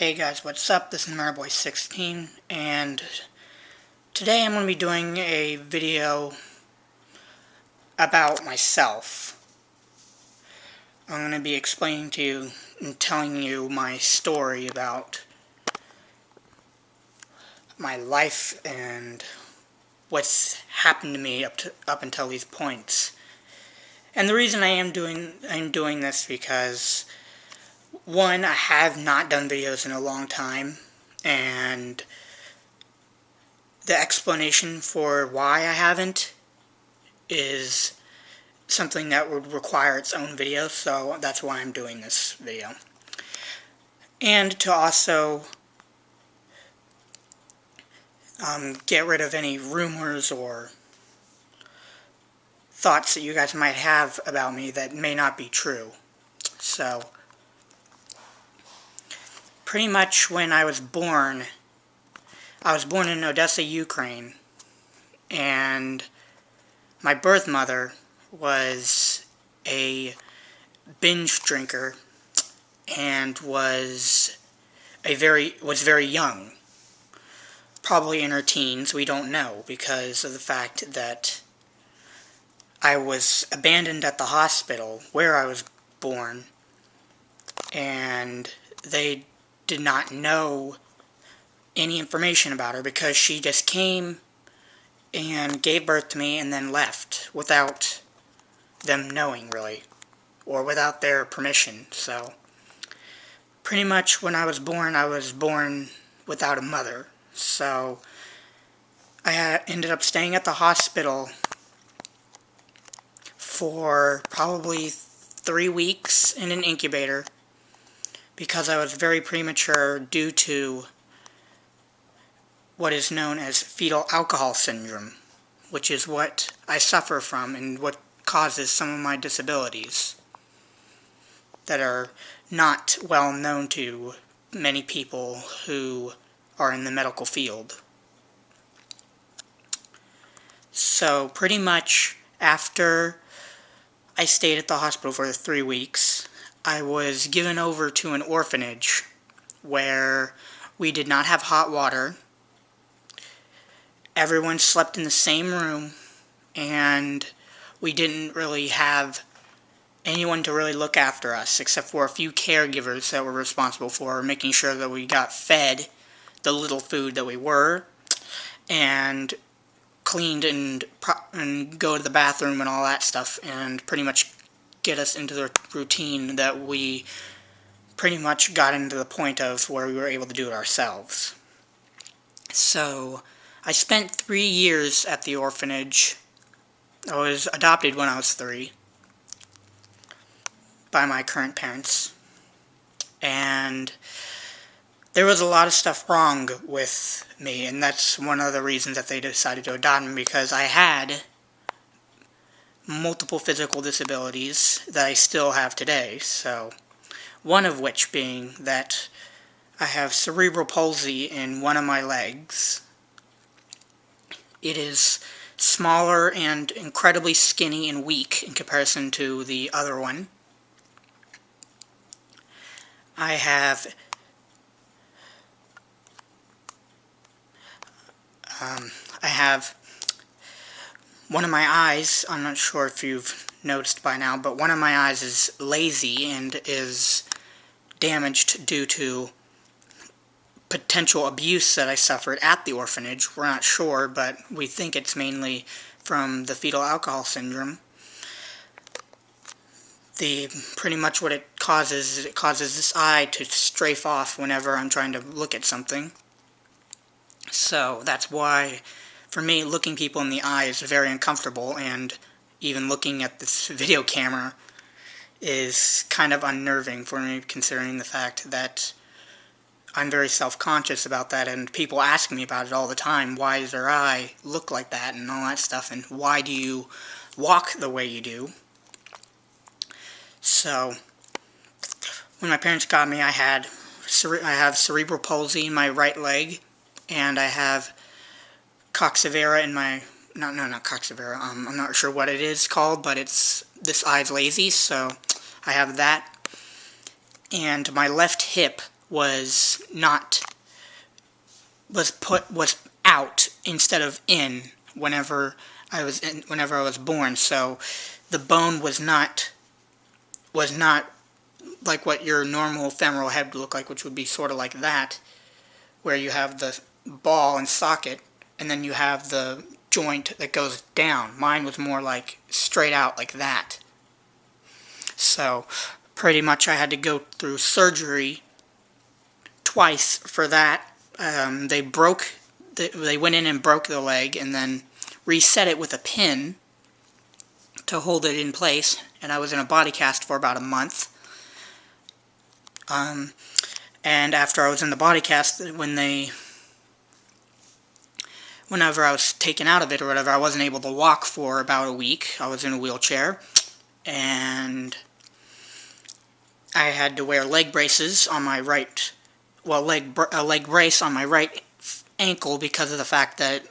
Hey guys, what's up? This is MarrowBoy16, and today I'm going to be doing a video about myself. I'm going to be explaining to you and telling you my story about my life and what's happened to me up until these points. And the reason I'm doing this because one, I have not done videos in a long time, and the explanation for why I haven't is something that would require its own video, so that's why I'm doing this video. And to also get rid of any rumors or thoughts that you guys might have about me that may not be true. So, pretty much when I was born in Odessa, Ukraine, and my birth mother was a binge drinker and was very young, probably in her teens. We don't know because of the fact that I was abandoned at the hospital where I was born, and they did not know any information about her because she just came and gave birth to me and then left without them knowing, really, or without their permission. So pretty much when I was born without a mother. So I ended up staying at the hospital for probably 3 weeks in an incubator because I was very premature due to what is known as fetal alcohol syndrome, which is what I suffer from and what causes some of my disabilities that are not well known to many people who are in the medical field. So pretty much after I stayed at the hospital for 3 weeks, I was given over to an orphanage where we did not have hot water. Everyone slept in the same room, and we didn't really have anyone to really look after us, except for a few caregivers that were responsible for making sure that we got fed the little food that we were, and cleaned and go to the bathroom and all that stuff, and pretty much get us into the routine that we pretty much got into the point of where we were able to do it ourselves. So I spent 3 years at the orphanage. I was adopted when I was 3 by my current parents, and there was a lot of stuff wrong with me, and that's one of the reasons that they decided to adopt me, because I had multiple physical disabilities that I still have today. So one of which being that I have cerebral palsy in one of my legs. It is smaller and incredibly skinny and weak in comparison to the other one. I have one of my eyes, I'm not sure if you've noticed by now, but one of my eyes is lazy and is damaged due to potential abuse that I suffered at the orphanage. We're not sure, but we think it's mainly from the fetal alcohol syndrome. Pretty much what it causes is it causes this eye to strafe off whenever I'm trying to look at something. So that's why, for me, looking people in the eye is very uncomfortable, and even looking at this video camera is kind of unnerving for me, considering the fact that I'm very self-conscious about that, and people ask me about it all the time. Why does their eye look like that, and all that stuff, and why do you walk the way you do? So when my parents got me, I have cerebral palsy in my right leg, and I have coxavera in my, not coxavera, I'm not sure what it is called, but this eye's lazy, so I have that. And my left hip was out instead of in whenever I was born. So the bone was not like what your normal femoral head would look like, which would be sort of like that, where you have the ball and socket, and then you have the joint that goes down. Mine was more like straight out like that. So pretty much I had to go through surgery twice for that. They went in and broke the leg and then reset it with a pin to hold it in place, and I was in a body cast for about a month. And after I was in the body cast, whenever I was taken out of it or whatever, I wasn't able to walk for about a week. I was in a wheelchair, and I had to wear leg braces on my right, a leg brace on my right ankle because of the fact that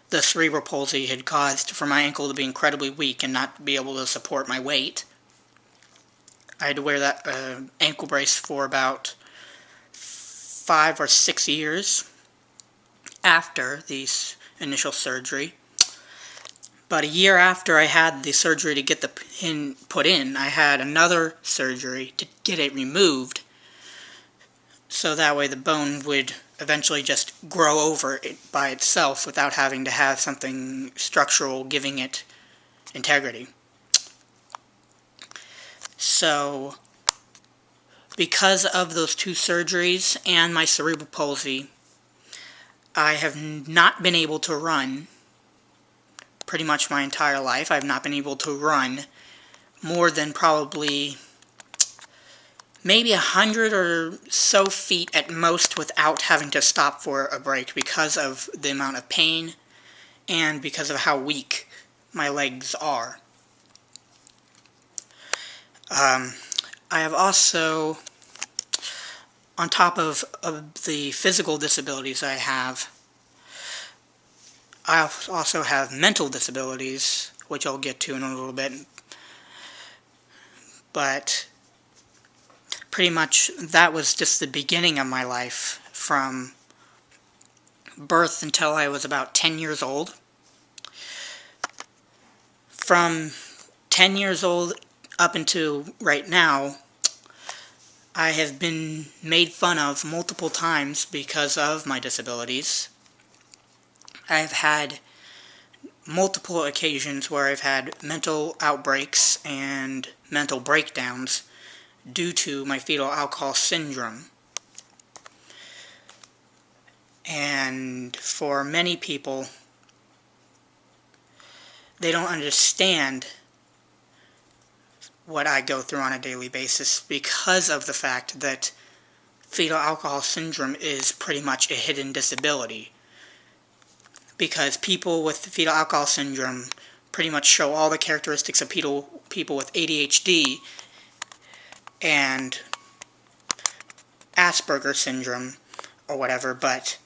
the cerebral palsy had caused for my ankle to be incredibly weak and not be able to support my weight. I had to wear that ankle brace for about 5 or 6 years after the initial surgery. But a year after I had the surgery to get the pin put in, I had another surgery to get it removed, so that way the bone would eventually just grow over it by itself without having to have something structural giving it integrity. So, because of those 2 surgeries and my cerebral palsy, I have not been able to run pretty much my entire life. I've not been able to run more than probably maybe 100 or so feet at most without having to stop for a break because of the amount of pain and because of how weak my legs are. I have also, on top of the physical disabilities I also have mental disabilities, which I'll get to in a little bit. But pretty much that was just the beginning of my life, from birth until I was about 10 years old. From 10 years old up until right now, I have been made fun of multiple times because of my disabilities. I've had multiple occasions where I've had mental outbreaks and mental breakdowns due to my fetal alcohol syndrome. And for many people, they don't understand what I go through on a daily basis because of the fact that fetal alcohol syndrome is pretty much a hidden disability. Because people with fetal alcohol syndrome pretty much show all the characteristics of people with ADHD and Asperger's syndrome or whatever, but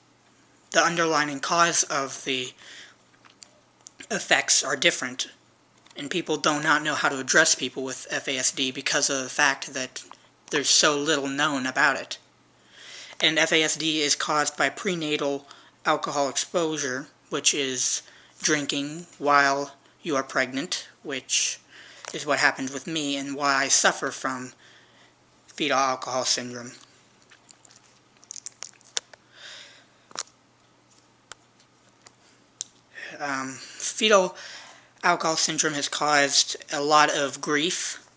the underlying cause of the effects are different. And people do not know how to address people with FASD because of the fact that there's so little known about it. And FASD is caused by prenatal alcohol exposure, which is drinking while you are pregnant, which is what happened with me and why I suffer from fetal alcohol syndrome. Fetal alcohol syndrome has caused a lot of grief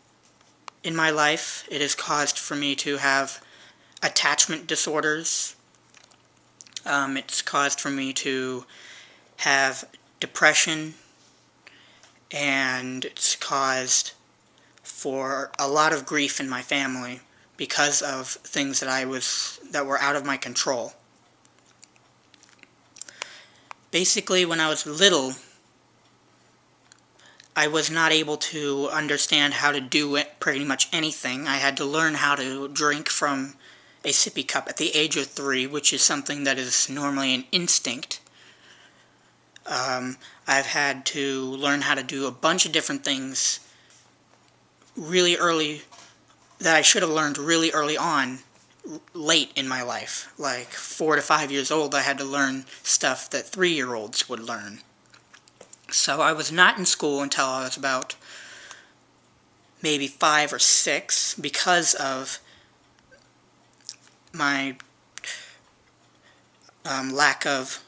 in my life. It has caused for me to have attachment disorders. It's caused for me to have depression, and it's caused for a lot of grief in my family because of things that were out of my control. Basically, when I was little, I was not able to understand how to do pretty much anything. I had to learn how to drink from a sippy cup at the age of 3, which is something that is normally an instinct. I've had to learn how to do a bunch of different things really early that I should have learned really early on late in my life. Like 4 to 5 years old, I had to learn stuff that 3-year-olds would learn. So I was not in school until I was about maybe 5 or 6 because of my lack of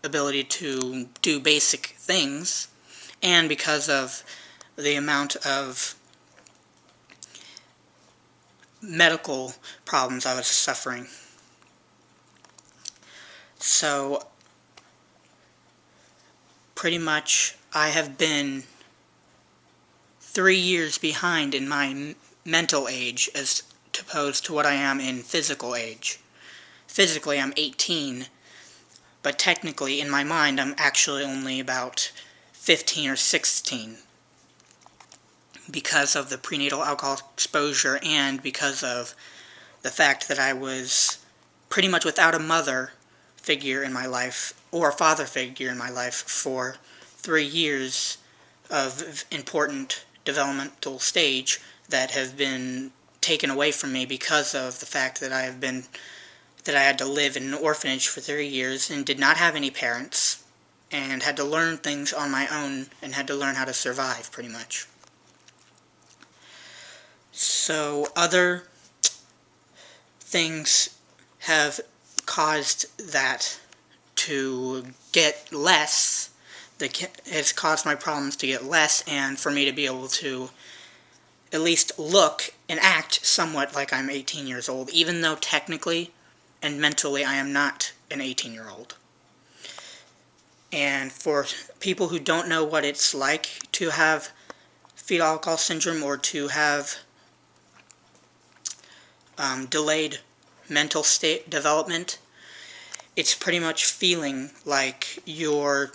ability to do basic things, and because of the amount of medical problems I was suffering. So, pretty much, I have been 3 years behind in my mental age as opposed to what I am in physical age. Physically, I'm 18, but technically, in my mind, I'm actually only about 15 or 16 because of the prenatal alcohol exposure and because of the fact that I was pretty much without a mother figure in my life or a father figure in my life for 3 years of important developmental stage that have been taken away from me because of the fact that I had to live in an orphanage for 3 years and did not have any parents and had to learn things on my own and had to learn how to survive, pretty much. So other things have caused that to get less. It's caused my problems to get less, and for me to be able to at least look and act somewhat like I'm 18 years old, even though technically and mentally I am not an 18-year-old. And for people who don't know what it's like to have fetal alcohol syndrome or to have delayed mental state development, it's pretty much feeling like you're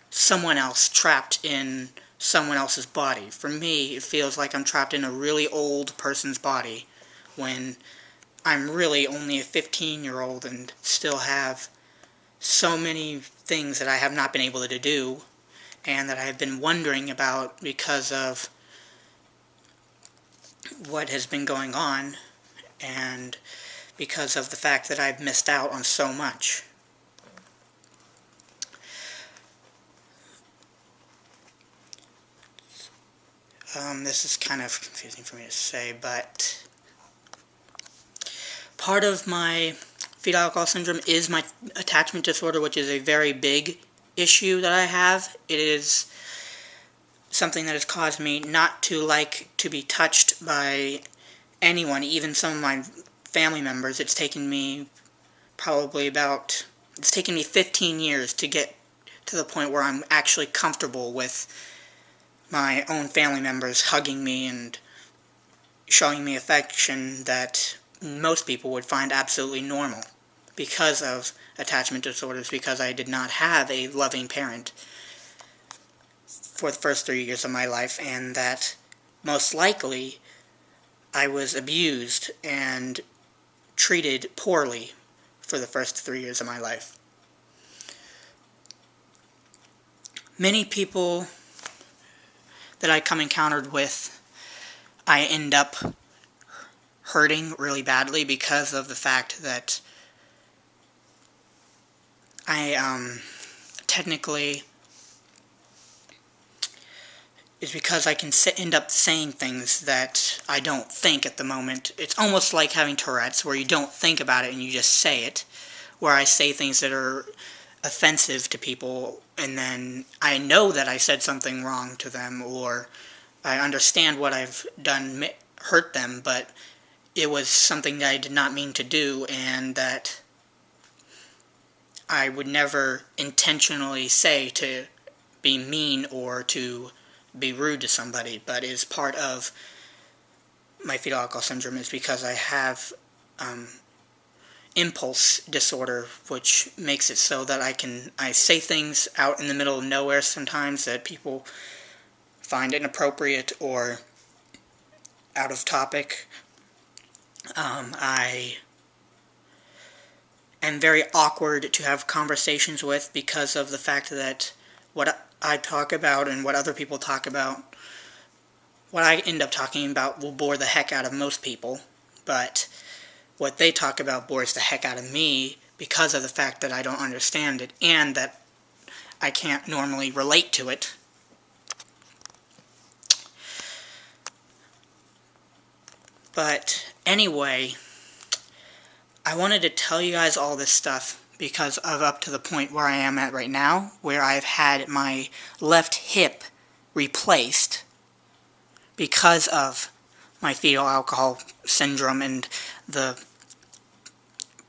someone else trapped in someone else's body. For me, it feels like I'm trapped in a really old person's body when I'm really only a 15-year-old and still have so many things that I have not been able to do and that I have been wondering about because of what has been going on and because of the fact that I've missed out on so much. This is kind of confusing for me to say, but part of my fetal alcohol syndrome is my attachment disorder, which is a very big issue that I have. It is something that has caused me not to like to be touched by anyone, even some of my family members. It's taken me 15 years to get to the point where I'm actually comfortable with my own family members hugging me and showing me affection that most people would find absolutely normal because of attachment disorders, because I did not have a loving parent for the first 3 years of my life, and that most likely I was abused and treated poorly for the first 3 years of my life. Many people that I come encountered with, I end up hurting really badly because of the fact that I technically is because I can end up saying things that I don't think at the moment. It's almost like having Tourette's, where you don't think about it and you just say it, where I say things that are offensive to people, and then I know that I said something wrong to them, or I understand what I've done hurt them, but it was something that I did not mean to do, and that I would never intentionally say to be mean or to be rude to somebody, but is part of my fetal alcohol syndrome is because I have impulse disorder, which makes it so that I say things out in the middle of nowhere sometimes that people find inappropriate or out of topic. I am very awkward to have conversations with because of the fact that what I talk about and what other people talk about, what I end up talking about will bore the heck out of most people, but what they talk about bores the heck out of me because of the fact that I don't understand it and that I can't normally relate to it. But anyway, I wanted to tell you guys all this stuff because of up to the point where I am at right now, where I've had my left hip replaced because of my fetal alcohol syndrome and the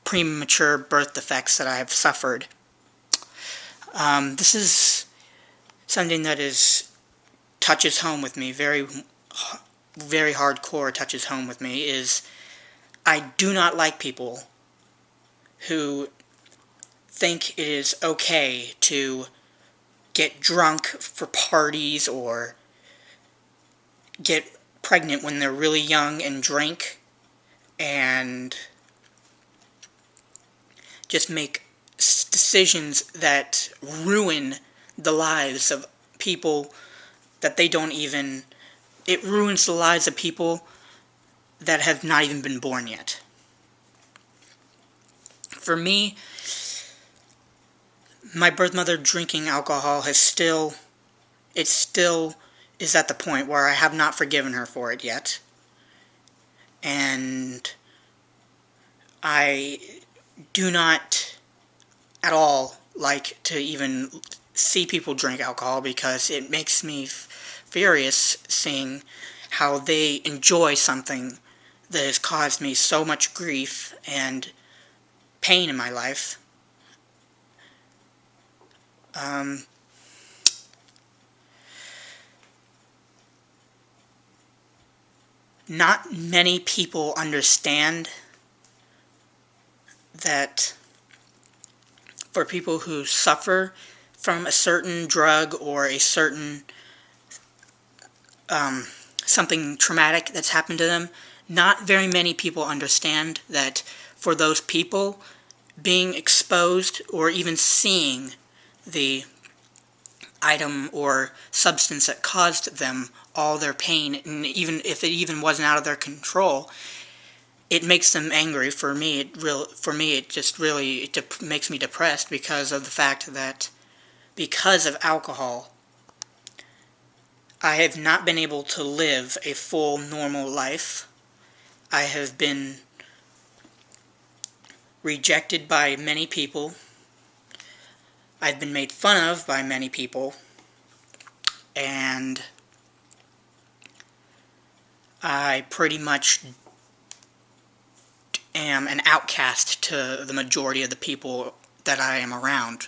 premature birth defects that I have suffered. This is something that touches home with me, very hardcore touches home with me, is I do not like people who think it is okay to get drunk for parties or get pregnant when they're really young and drink and just make decisions that ruin the lives of people that they don't even... It ruins the lives of people that have not even been born yet. For me, my birth mother drinking alcohol is still is at the point where I have not forgiven her for it yet. And I do not at all like to even see people drink alcohol because it makes me furious seeing how they enjoy something that has caused me so much grief and pain in my life. Not many people understand that for people who suffer from a certain drug or a certain something traumatic that's happened to them, not very many people understand that for those people, being exposed or even seeing the item or substance that caused them all their pain, and even if it even wasn't out of their control, it makes them angry. For me, it just really makes me depressed because of the fact that because of alcohol, I have not been able to live a full, normal life. I have been rejected by many people. I've been made fun of by many people. And I pretty much am an outcast to the majority of the people that I am around.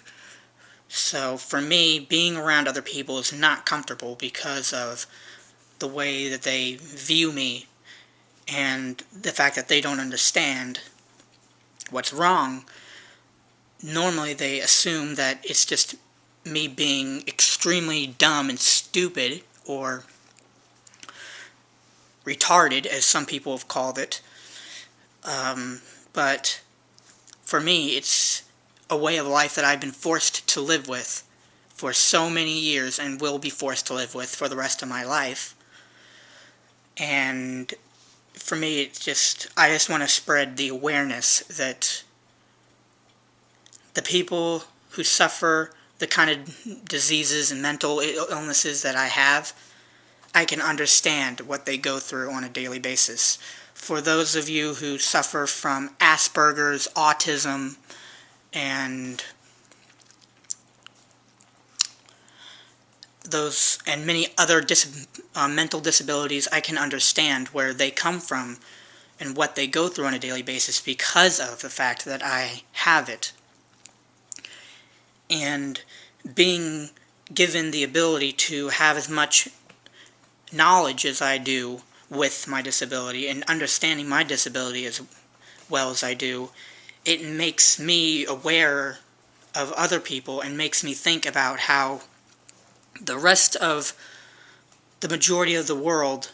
So for me, being around other people is not comfortable because of the way that they view me and the fact that they don't understand what's wrong. Normally they assume that it's just me being extremely dumb and stupid or retarded, as some people have called it. But for me, it's a way of life that I've been forced to live with for so many years and will be forced to live with for the rest of my life. And for me, I just want to spread the awareness that the people who suffer the kind of diseases and mental illnesses that I have, I can understand what they go through on a daily basis. For those of you who suffer from Asperger's, autism, and many other mental disabilities, I can understand where they come from and what they go through on a daily basis because of the fact that I have it. And being given the ability to have as much knowledge as I do with my disability and understanding my disability as well as I do, it makes me aware of other people and makes me think about how the rest of the majority of the world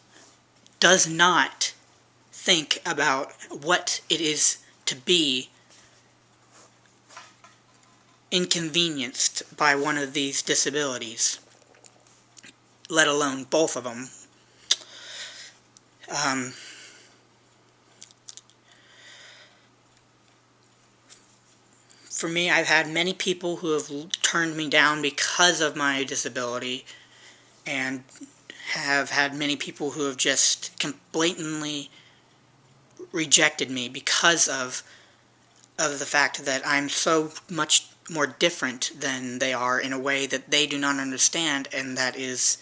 does not think about what it is to be inconvenienced by one of these disabilities, let alone both of them. for me, I've had many people who have turned me down because of my disability, and have had many people who have just blatantly rejected me because of the fact that I'm so much more different than they are in a way that they do not understand, and that is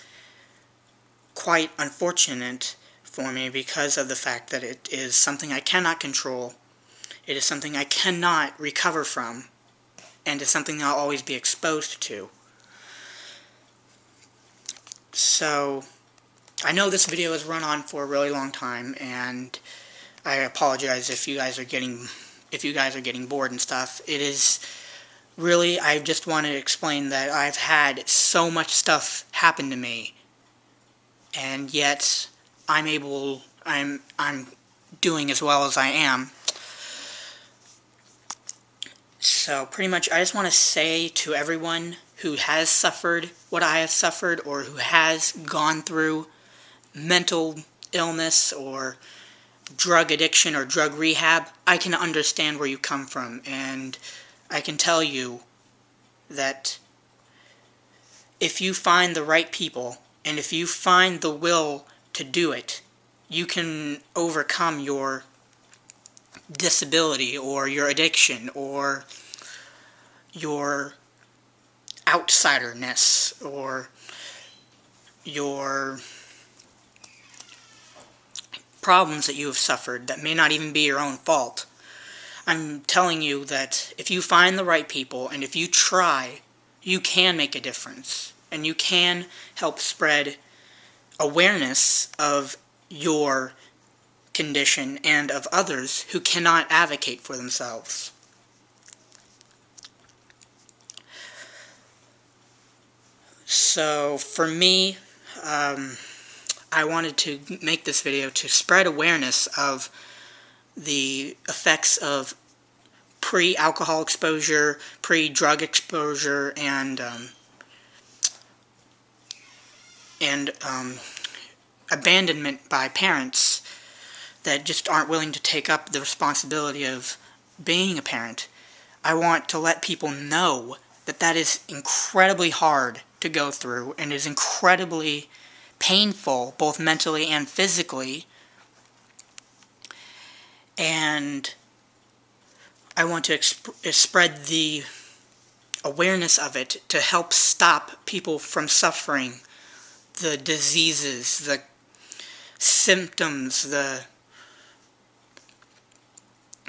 quite unfortunate for me because of the fact that it is something I cannot control. It is something I cannot recover from, and it's something I'll always be exposed to. So, I know this video has run on for a really long time, and I apologize if you guys are getting bored and stuff. It is really, I just want to explain that I've had so much stuff happen to me, and yet I'm doing as well as I am. So pretty much I just want to say to everyone who has suffered what I have suffered, or who has gone through mental illness or drug addiction or drug rehab, I can understand where you come from, and I can tell you that if you find the right people, and if you find the will to do it, you can overcome your disability or your addiction or your outsiderness or your problems that you have suffered that may not even be your own fault. I'm telling you that if you find the right people and if you try, you can make a difference, and you can help spread awareness of your condition and of others who cannot advocate for themselves. So for me, I wanted to make this video to spread awareness of the effects of pre-alcohol exposure, pre-drug exposure, and abandonment by parents that just aren't willing to take up the responsibility of being a parent. I want to let people know that that is incredibly hard to go through and is incredibly painful, both mentally and physically. And I want to spread the awareness of it to help stop people from suffering the diseases, the symptoms, the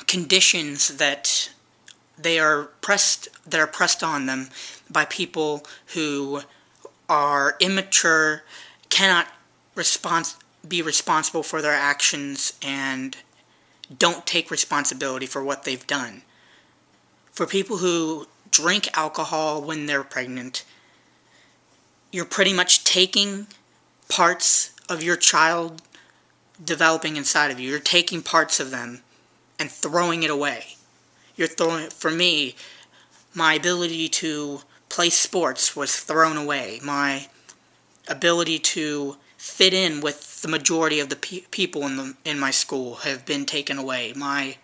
conditions that are pressed on them by people who are immature, cannot be responsible for their actions, and don't take responsibility for what they've done. For people who drink alcohol when they're pregnant, you're pretty much taking parts of your child developing inside of you. You're taking parts of them and throwing it away. For me, my ability to play sports was thrown away. My ability to fit in with the majority of the people in my school have been taken away. My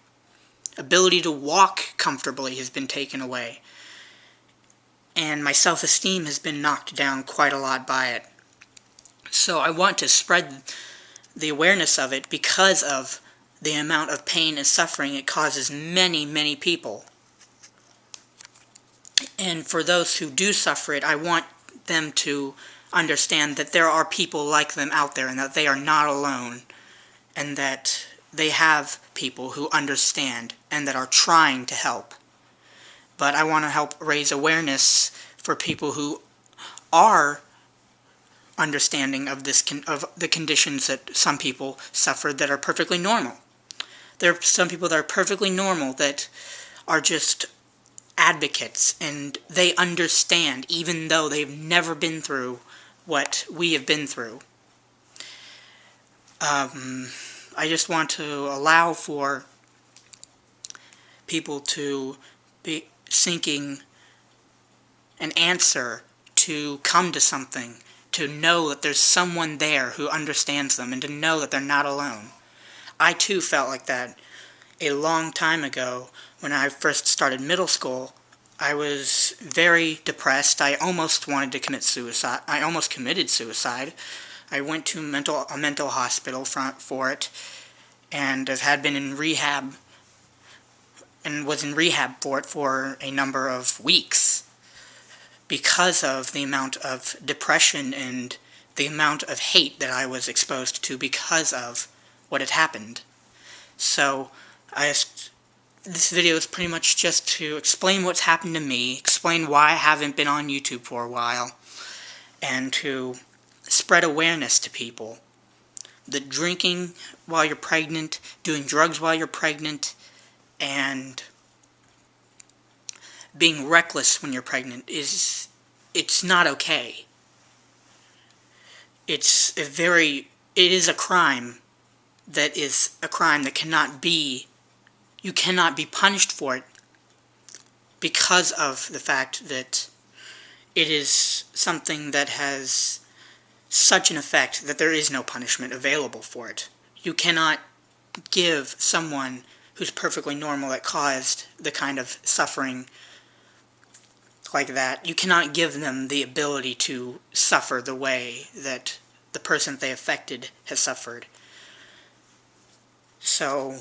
ability to walk comfortably has been taken away. And my self-esteem has been knocked down quite a lot by it. So I want to spread the awareness of it because of the amount of pain and suffering it causes many, many people. And for those who do suffer it, I want them to understand that there are people like them out there, and that they are not alone, and that they have people who understand and that are trying to help. But I want to help raise awareness for people who are understanding of of the conditions that some people suffer that are perfectly normal. There are some people that are perfectly normal that are just advocates, and they understand even though they've never been through what we have been through. I just want to allow for people to be seeking an answer, to come to something, to know that there's someone there who understands them, and to know that they're not alone. I too felt like that. a long time ago, when I first started middle school, I was very depressed. I almost wanted to commit suicide. I almost committed suicide. I went to a mental hospital for it, and had been in rehab, and was in rehab for it for a number of weeks because of the amount of depression and the amount of hate that I was exposed to because of what had happened. So, this video is pretty much just to explain what's happened to me, explain why I haven't been on YouTube for a while, and to spread awareness to people. The drinking while you're pregnant, doing drugs while you're pregnant, and being reckless when you're pregnant it's not okay. It is a crime that cannot be, you cannot be punished for it because of the fact that it is something that has such an effect that there is no punishment available for it. You cannot give someone who's perfectly normal that caused the kind of suffering like that, you cannot give them the ability to suffer the way that the person they affected has suffered. So,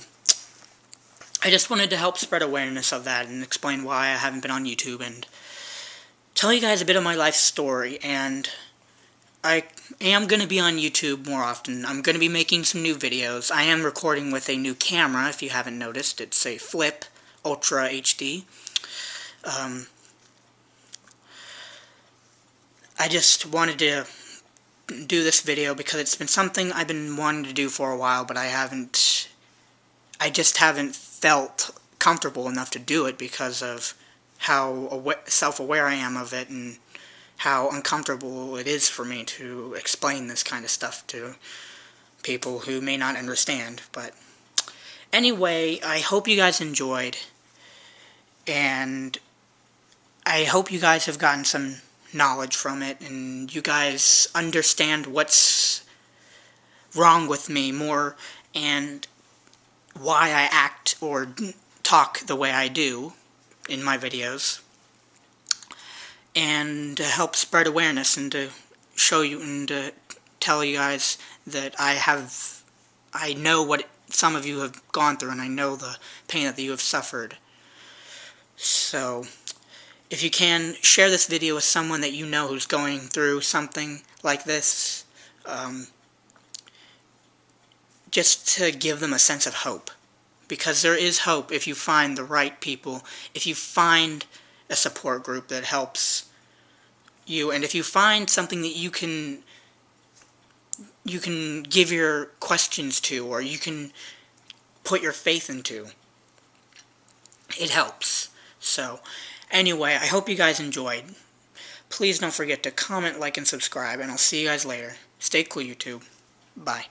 I just wanted to help spread awareness of that and explain why I haven't been on YouTube and tell you guys a bit of my life story. And I am going to be on YouTube more often. I'm going to be making some new videos. I am recording with a new camera, if you haven't noticed. It's a Flip Ultra HD. I just wanted to do this video because it's been something I've been wanting to do for a while, but I just haven't felt comfortable enough to do it because of how self-aware I am of it and how uncomfortable it is for me to explain this kind of stuff to people who may not understand. But anyway, I hope you guys enjoyed, and I hope you guys have gotten some knowledge from it, and you guys understand what's wrong with me more, and why I act or talk the way I do in my videos, and to help spread awareness and to show you and to tell you guys that I know what some of you have gone through, and I know the pain that you have suffered. So, if you can, share this video with someone that you know who's going through something like this, just to give them a sense of hope. Because there is hope if you find the right people, if you find a support group that helps you, and if you find something that you can give your questions to, or you can put your faith into. It helps. So, anyway, I hope you guys enjoyed. Please don't forget to comment, like, and subscribe, and I'll see you guys later. Stay cool, YouTube. Bye.